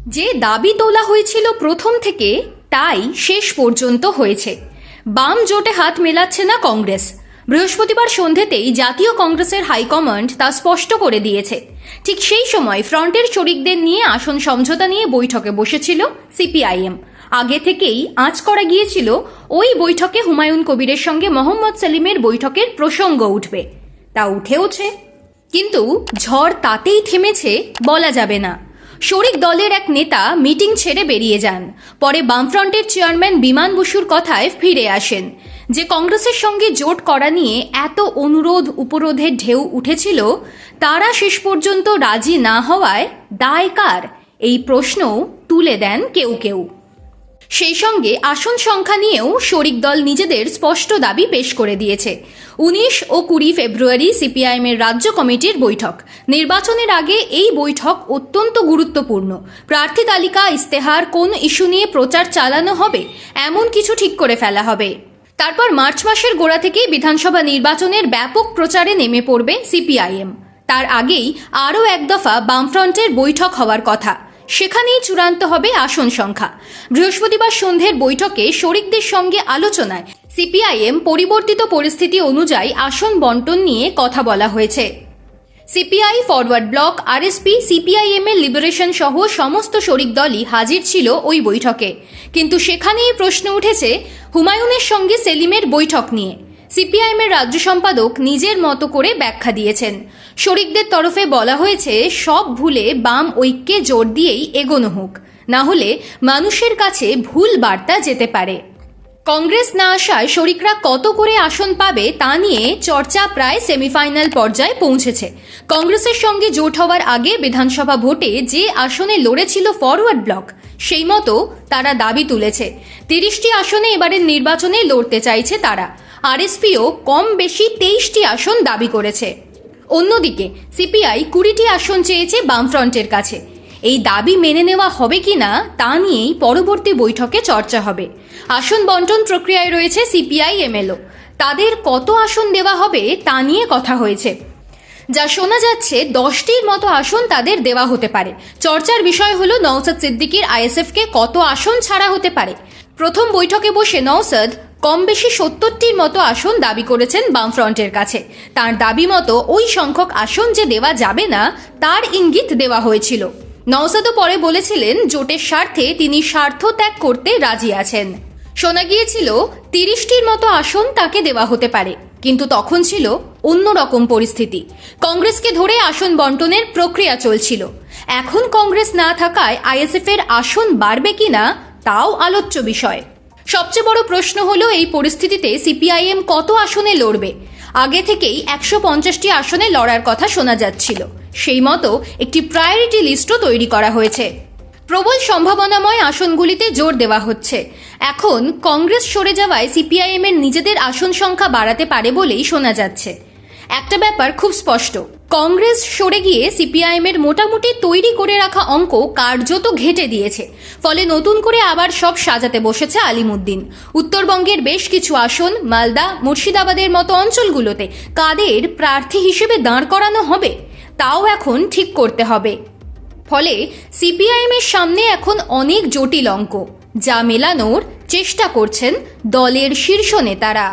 যে দাবি তোলা হয়েছিল প্রথম থেকে তাই শেষ পর্যন্ত হয়েছে। বাম জোটে হাত মেলাচ্ছে না কংগ্রেস। বৃহস্পতিবার সন্ধেতেই জাতীয় কংগ্রেসের হাইকমান্ড তা স্পষ্ট করে দিয়েছে। ঠিক সেই সময় ফ্রন্টের শরিকদের নিয়ে আসন সমঝোতা নিয়ে বৈঠকে বসেছিল সিপিআইএম। আগে থেকেই আঁচ করা গিয়েছিল ওই বৈঠকে হুমায়ুন কবিরের সঙ্গে মোহাম্মদ সেলিমের বৈঠকের প্রসঙ্গ উঠবে। তা উঠেওছে, কিন্তু ঝড় তাতেই থেমেছে বলা যাবে না। শরিক দলের এক নেতা মিটিং ছেড়ে বেরিয়ে যান। পরে বামফ্রন্টের চেয়ারম্যান বিমান বসুর কথায় ফিরে আসেন যে কংগ্রেসের সঙ্গে জোট করা নিয়ে এত অনুরোধ উপরোধের ঢেউ উঠেছিল, তারা শেষ পর্যন্ত রাজি না হওয়ায় দায় কার, এই প্রশ্নও তুলে দেন কেউ কেউ। সেই সঙ্গে আসন সংখ্যা নিয়েও শরিক দল নিজেদের স্পষ্ট দাবি পেশ করে দিয়েছে। 19 ও 20 ফেব্রুয়ারি সিপিআইএমের রাজ্য কমিটির বৈঠক। নির্বাচনের আগে এই বৈঠক অত্যন্ত গুরুত্বপূর্ণ। প্রার্থী তালিকা, ইস্তেহার, কোন ইস্যু নিয়ে প্রচার চালানো হবে এমন কিছু ঠিক করে ফেলা হবে। তারপর মার্চ মাসের গোড়া থেকেই বিধানসভা নির্বাচনের ব্যাপক প্রচারে নেমে পড়বে সিপিআইএম। তার আগেই আরও এক দফা বামফ্রন্টের বৈঠক হওয়ার কথা, সেখানেই চূড়ান্ত হবে আসন সংখ্যা। বৃহস্পতিবার সন্ধ্যের বৈঠকে শরিকদের সঙ্গে আলোচনায় সিপিআইএম পরিবর্তিত পরিস্থিতি অনুযায়ী আসন বন্টন নিয়ে কথা বলা হয়েছে। CPI, forward block, RSP, CPIM এর লিবারেশন সহ সমস্ত শরিক দলই হাজির ছিল ওই বৈঠকে। কিন্তু সেখানেই প্রশ্ন উঠেছে হুমায়ুনের সঙ্গে সেলিমের বৈঠক নিয়ে। সিপিআইএমের রাজ্য সম্পাদক নিজের মতো করে ব্যাখ্যা দিয়েছেন। শরিকদের তরফে বলা হয়েছে সব ভুলে বাম ঐক্যে জোর দিয়েই এগোনো হোক, না হলে মানুষের কাছে ভুল বার্তা যেতে পারে। কংগ্রেস না আসায় শরিকরা কত করে আসন পাবে তা নিয়ে চর্চা প্রায় সেমিফাইনাল পর্যায়ে পৌঁছেছে। কংগ্রেসের সঙ্গে জোট হওয়ার আগে বিধানসভা ভোটে যে আসনে লড়েছিল ফরওয়ার্ড ব্লক, সেই মতো তারা দাবি তুলেছে। 30টি আসনে এবারের নির্বাচনে লড়তে চাইছে তারা। আরএসপিও কম বেশি 23টি আসন দাবি করেছে। অন্যদিকে সিপিআই 20টি আসন চেয়েছে বামফ্রন্টের কাছে। এই দাবি মেনে নেওয়া হবে কিনা তা নিয়েই পরবর্তী বৈঠকে চর্চা হবে। আসন বন্টন প্রক্রিয়ায় রয়েছে সিপিআইএমএলও। তাদের কত আসন দেওয়া হবে তা নিয়ে কথা হয়েছে। যা শোনা যাচ্ছে 10টির মতো আসন তাদের দেওয়া হতে পারে। চর্চার বিষয় হলো নওশাদ সিদ্দিকীর আইএসএফকে কত আসন ছাড়া হতে পারে। প্রথম বৈঠকে বসে নওশাদ কম বেশি 70টির মতো আসন দাবি করেছেন বামফ্রন্টের কাছে। তার দাবি মতো ওই সংখ্যক আসন যে দেওয়া যাবে না তার ইঙ্গিত দেওয়া হয়েছিল। নওশাদও পরে বলেছিলেন জোটের স্বার্থে তিনি স্বার্থ ত্যাগ করতে রাজি আছেন। শোনা গিয়েছিল 30টির মতো আসন তাকে দেওয়া হতে পারে, কিন্তু তখন ছিল অন্যরকম পরিস্থিতি। কংগ্রেসকে ধরে আসন বন্টনের প্রক্রিয়া চলছিল। এখন কংগ্রেস না থাকায় আইএসএফ এর আসন বাড়বে কিনা তাও আলোচ্য বিষয়। সবচেয়ে বড় প্রশ্ন হলো এই পরিস্থিতিতে সিপিআইএম কত আসনে লড়বে। আগে থেকেই 150টি আসনে লড়ার কথা শোনা যাচ্ছিল। সেই মতো একটি প্রায়োরিটি লিস্টও তৈরি করা হয়েছে। প্রবল সম্ভাবনাময় আসনগুলিতে জোর দেওয়া হচ্ছে। এখন কংগ্রেস সরে যাওয়ায় সিপিআইএম এর নিজেদের আসন সংখ্যা বাড়াতে পারে বলেই শোনা যাচ্ছে। একটা ব্যাপার খুব স্পষ্ট, কংগ্রেস সরে গিয়ে সিপিআইএম এর মোটামুটি তৈরি করে রাখা অঙ্ক কার্যত ঘেঁটে দিয়েছে। ফলে নতুন করে আবার সব সাজাতে বসেছে আলিমুদ্দিন। উত্তরবঙ্গের বেশ কিছু আসন, মালদা, মুর্শিদাবাদের মতো অঞ্চলগুলোতে কাদের প্রার্থী হিসেবে দাঁড় করানো হবে তাও এখন ঠিক করতে হবে। ফলে সিপিআইএম এর সামনে এখন অনেক জটিল অঙ্ক, যা মেলানোর চেষ্টা করছেন দলের শীর্ষ নেতারা।